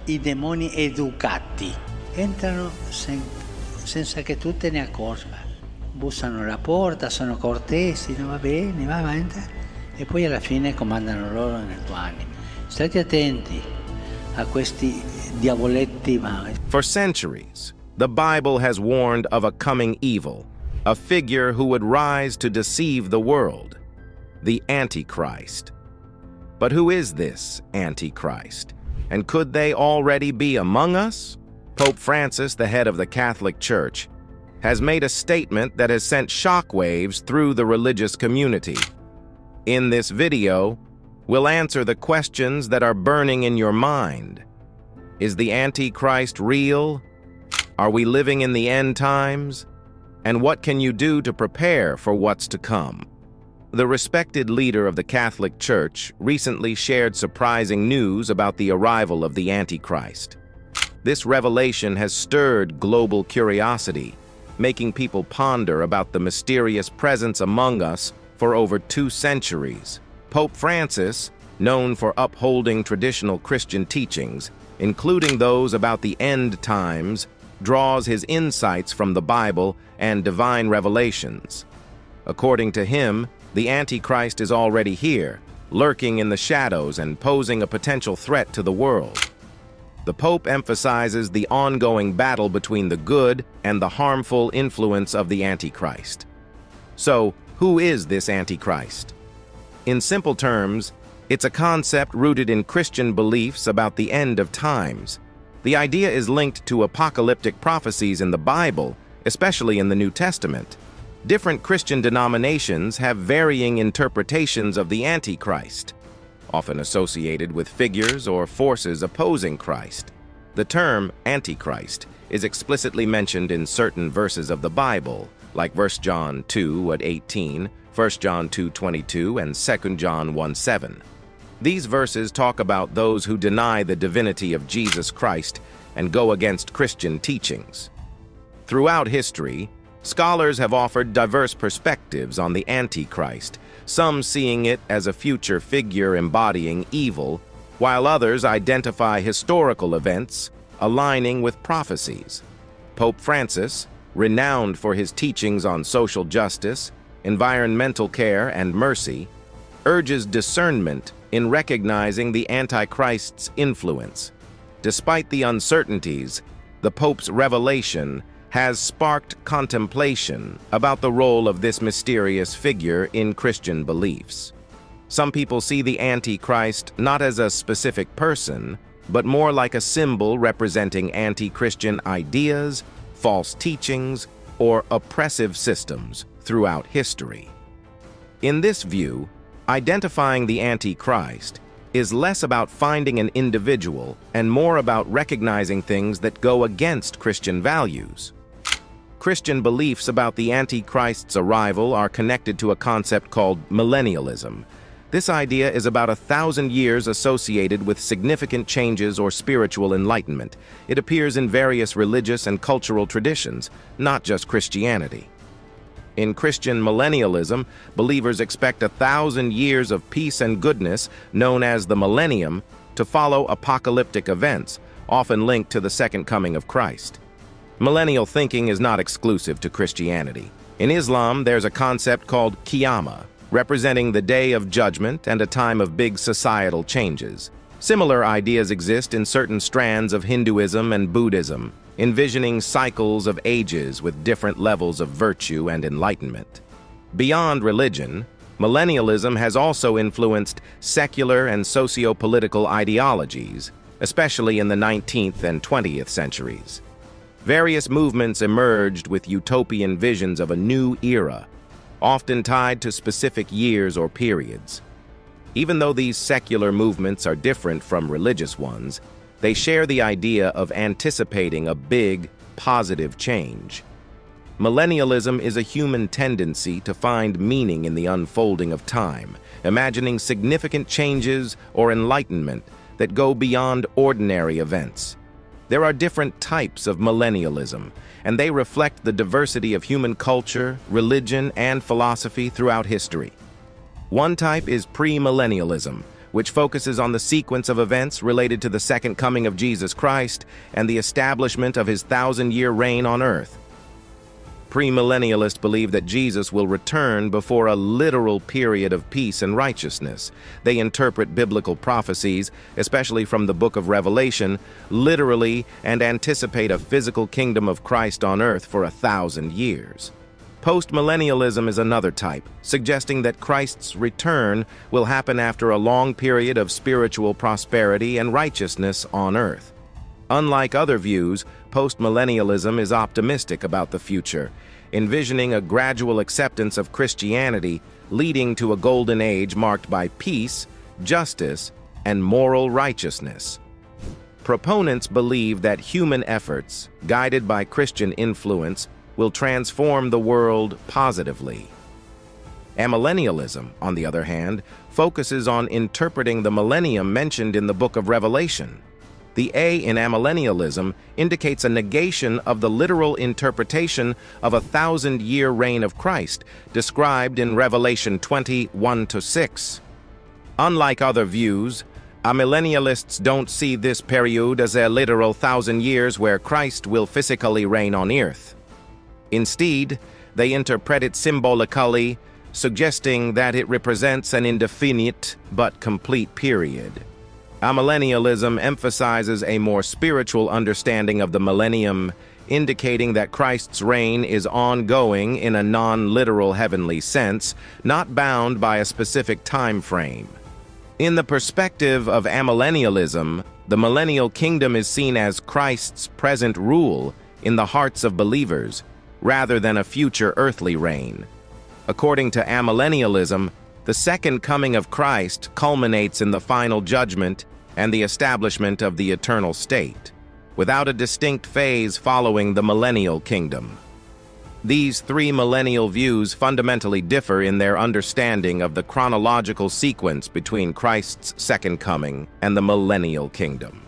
I demoni educati entrano senza che tu te ne accorga. Bussano alla porta, sono cortesi, no, va bene, va avanti, e poi alla fine comandano loro nel tuo animo. State attenti a questi diavoletti. For centuries, the Bible has warned of a coming evil, a figure who would rise to deceive the world, the Antichrist. But who is this Antichrist? And could they already be among us? Pope Francis, the head of the Catholic Church, has made a statement that has sent shockwaves through the religious community. In this video, we'll answer the questions that are burning in your mind. Is the Antichrist real? Are we living in the end times? And what can you do to prepare for what's to come? The respected leader of the Catholic Church recently shared surprising news about the arrival of the Antichrist. This revelation has stirred global curiosity, making people ponder about the mysterious presence among us for over 2 centuries. Pope Francis, known for upholding traditional Christian teachings, including those about the end times, draws his insights from the Bible and divine revelations. According to him, the Antichrist is already here, lurking in the shadows and posing a potential threat to the world. The Pope emphasizes the ongoing battle between the good and the harmful influence of the Antichrist. So, who is this Antichrist? In simple terms, it's a concept rooted in Christian beliefs about the end of times. The idea is linked to apocalyptic prophecies in the Bible, especially in the New Testament. Different Christian denominations have varying interpretations of the Antichrist, often associated with figures or forces opposing Christ. The term Antichrist is explicitly mentioned in certain verses of the Bible, like 1 John 2:18, 1 John 2:22, and 2 John 1:7. These verses talk about those who deny the divinity of Jesus Christ and go against Christian teachings. Throughout history, scholars have offered diverse perspectives on the Antichrist, some seeing it as a future figure embodying evil, while others identify historical events aligning with prophecies. Pope Francis, renowned for his teachings on social justice, environmental care, and mercy, urges discernment in recognizing the Antichrist's influence. Despite the uncertainties, the Pope's revelation has sparked contemplation about the role of this mysterious figure in Christian beliefs. Some people see the Antichrist not as a specific person, but more like a symbol representing anti-Christian ideas, false teachings, or oppressive systems throughout history. In this view, identifying the Antichrist is less about finding an individual and more about recognizing things that go against Christian values. Christian beliefs about the Antichrist's arrival are connected to a concept called millennialism. This idea is about 1,000 years associated with significant changes or spiritual enlightenment. It appears in various religious and cultural traditions, not just Christianity. In Christian millennialism, believers expect 1,000 years of peace and goodness, known as the millennium, to follow apocalyptic events, often linked to the second coming of Christ. Millennial thinking is not exclusive to Christianity. In Islam, there's a concept called Qiyamah, representing the day of judgment and a time of big societal changes. Similar ideas exist in certain strands of Hinduism and Buddhism, envisioning cycles of ages with different levels of virtue and enlightenment. Beyond religion, millennialism has also influenced secular and socio-political ideologies, especially in the 19th and 20th centuries. Various movements emerged with utopian visions of a new era, often tied to specific years or periods. Even though these secular movements are different from religious ones, they share the idea of anticipating a big, positive change. Millennialism is a human tendency to find meaning in the unfolding of time, imagining significant changes or enlightenment that go beyond ordinary events. There are different types of millennialism, and they reflect the diversity of human culture, religion, and philosophy throughout history. One type is premillennialism, which focuses on the sequence of events related to the second coming of Jesus Christ and the establishment of his 1,000-year reign on earth. Premillennialists believe that Jesus will return before a literal period of peace and righteousness. They interpret biblical prophecies, especially from the book of Revelation, literally and anticipate a physical kingdom of Christ on earth for 1,000 years. Postmillennialism is another type, suggesting that Christ's return will happen after a long period of spiritual prosperity and righteousness on earth. Unlike other views, postmillennialism is optimistic about the future, envisioning a gradual acceptance of Christianity leading to a golden age marked by peace, justice, and moral righteousness. Proponents believe that human efforts, guided by Christian influence, will transform the world positively. Amillennialism, on the other hand, focuses on interpreting the millennium mentioned in the book of Revelation. The A in amillennialism indicates a negation of the literal interpretation of a 1,000-year reign of Christ, described in Revelation 20:1-6. Unlike other views, amillennialists don't see this period as a literal 1,000 years where Christ will physically reign on earth. Instead, they interpret it symbolically, suggesting that it represents an indefinite but complete period. Amillennialism emphasizes a more spiritual understanding of the millennium, indicating that Christ's reign is ongoing in a non-literal heavenly sense, not bound by a specific time frame. In the perspective of amillennialism, the millennial kingdom is seen as Christ's present rule in the hearts of believers, rather than a future earthly reign. According to amillennialism, the second coming of Christ culminates in the final judgment and the establishment of the eternal state, without a distinct phase following the millennial kingdom. These three millennial views fundamentally differ in their understanding of the chronological sequence between Christ's second coming and the millennial kingdom.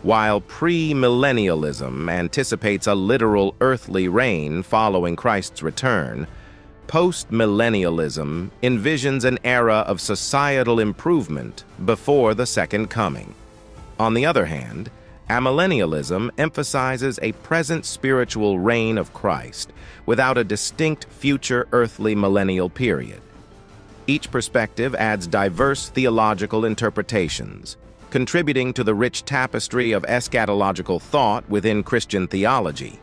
While premillennialism anticipates a literal earthly reign following Christ's return, postmillennialism envisions an era of societal improvement before the second coming. On the other hand, amillennialism emphasizes a present spiritual reign of Christ without a distinct future earthly millennial period. Each perspective adds diverse theological interpretations, contributing to the rich tapestry of eschatological thought within Christian theology.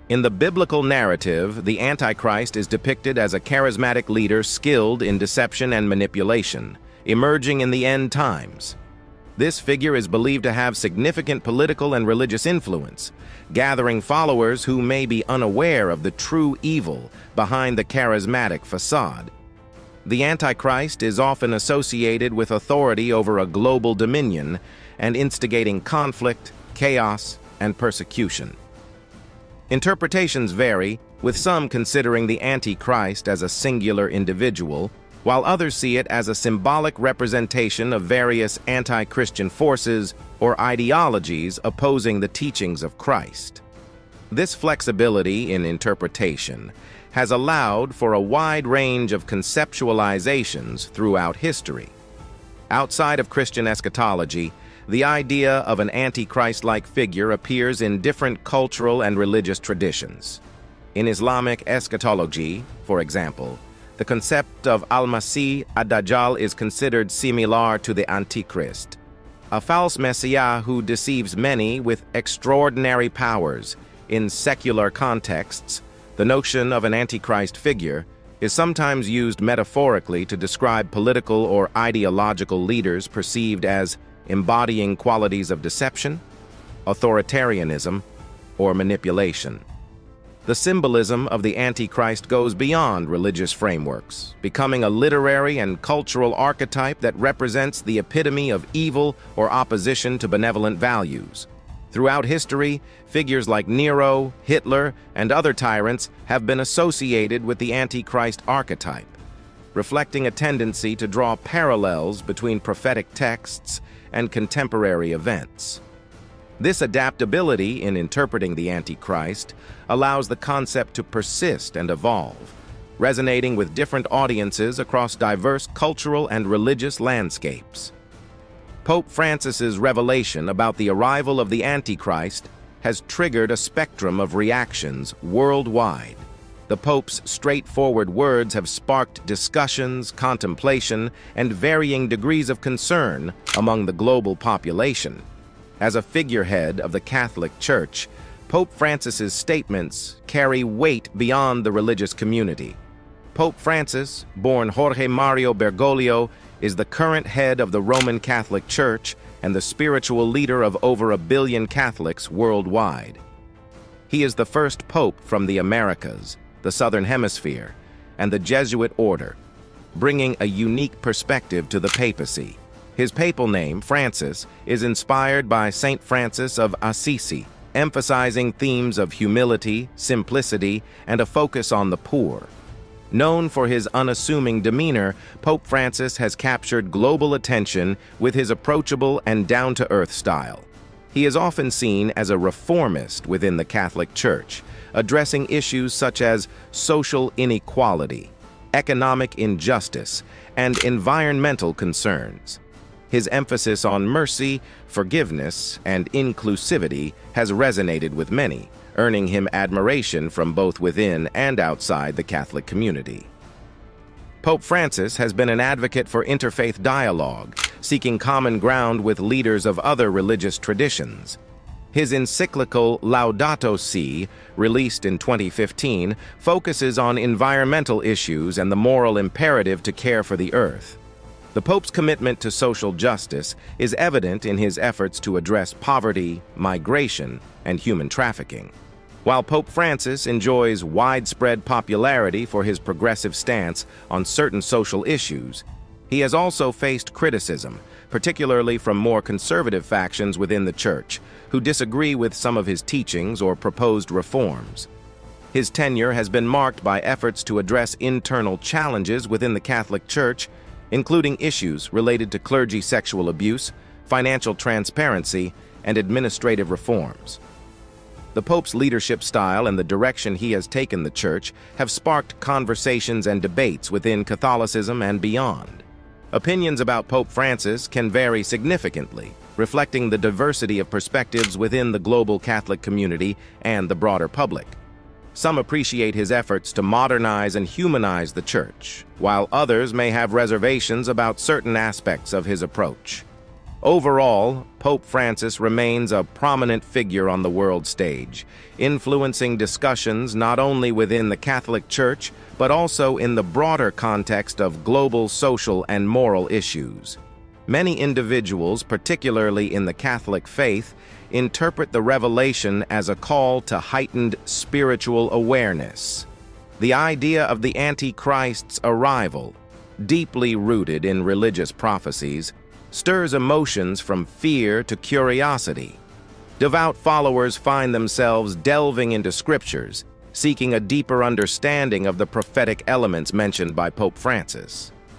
In the biblical narrative, the Antichrist is depicted as a charismatic leader skilled in deception and manipulation, emerging in the end times. This figure is believed to have significant political and religious influence, gathering followers who may be unaware of the true evil behind the charismatic facade. The Antichrist is often associated with authority over a global dominion and instigating conflict, chaos, and persecution. Interpretations vary, with some considering the Antichrist as a singular individual, while others see it as a symbolic representation of various anti-Christian forces or ideologies opposing the teachings of Christ. This flexibility in interpretation has allowed for a wide range of conceptualizations throughout history. Outside of Christian eschatology, the idea of an Antichrist-like figure appears in different cultural and religious traditions. In Islamic eschatology, for example, the concept of al-Masih ad-Dajjal is considered similar to the Antichrist, a false messiah who deceives many with extraordinary powers. In secular contexts, the notion of an Antichrist figure is sometimes used metaphorically to describe political or ideological leaders perceived as embodying qualities of deception, authoritarianism, or manipulation. The symbolism of the Antichrist goes beyond religious frameworks, becoming a literary and cultural archetype that represents the epitome of evil or opposition to benevolent values. Throughout history, figures like Nero, Hitler, and other tyrants have been associated with the Antichrist archetype, reflecting a tendency to draw parallels between prophetic texts and contemporary events. This adaptability in interpreting the Antichrist allows the concept to persist and evolve, resonating with different audiences across diverse cultural and religious landscapes. Pope Francis's revelation about the arrival of the Antichrist has triggered a spectrum of reactions worldwide. The Pope's straightforward words have sparked discussions, contemplation, and varying degrees of concern among the global population. As a figurehead of the Catholic Church, Pope Francis's statements carry weight beyond the religious community. Pope Francis, born Jorge Mario Bergoglio, is the current head of the Roman Catholic Church and the spiritual leader of over 1 billion Catholics worldwide. He is the first pope from the Americas, the Southern Hemisphere, and the Jesuit order, bringing a unique perspective to the papacy. His papal name, Francis, is inspired by Saint Francis of Assisi, emphasizing themes of humility, simplicity, and a focus on the poor. Known for his unassuming demeanor, Pope Francis has captured global attention with his approachable and down-to-earth style. He is often seen as a reformist within the Catholic Church, addressing issues such as social inequality, economic injustice, and environmental concerns. His emphasis on mercy, forgiveness, and inclusivity has resonated with many, earning him admiration from both within and outside the Catholic community. Pope Francis has been an advocate for interfaith dialogue, seeking common ground with leaders of other religious traditions. His encyclical Laudato Si', released in 2015, focuses on environmental issues and the moral imperative to care for the earth. The Pope's commitment to social justice is evident in his efforts to address poverty, migration, and human trafficking. While Pope Francis enjoys widespread popularity for his progressive stance on certain social issues, he has also faced criticism, particularly from more conservative factions within the Church, who disagree with some of his teachings or proposed reforms. His tenure has been marked by efforts to address internal challenges within the Catholic Church, including issues related to clergy sexual abuse, financial transparency, and administrative reforms. The Pope's leadership style and the direction he has taken the Church have sparked conversations and debates within Catholicism and beyond. Opinions about Pope Francis can vary significantly, reflecting the diversity of perspectives within the global Catholic community and the broader public. Some appreciate his efforts to modernize and humanize the Church, while others may have reservations about certain aspects of his approach. Overall, Pope Francis remains a prominent figure on the world stage, influencing discussions not only within the Catholic Church, but also in the broader context of global social and moral issues. Many individuals, particularly in the Catholic faith, interpret the revelation as a call to heightened spiritual awareness. The idea of the Antichrist's arrival, deeply rooted in religious prophecies, stirs emotions from fear to curiosity. Devout followers find themselves delving into scriptures, seeking a deeper understanding of the prophetic elements mentioned by Pope Francis.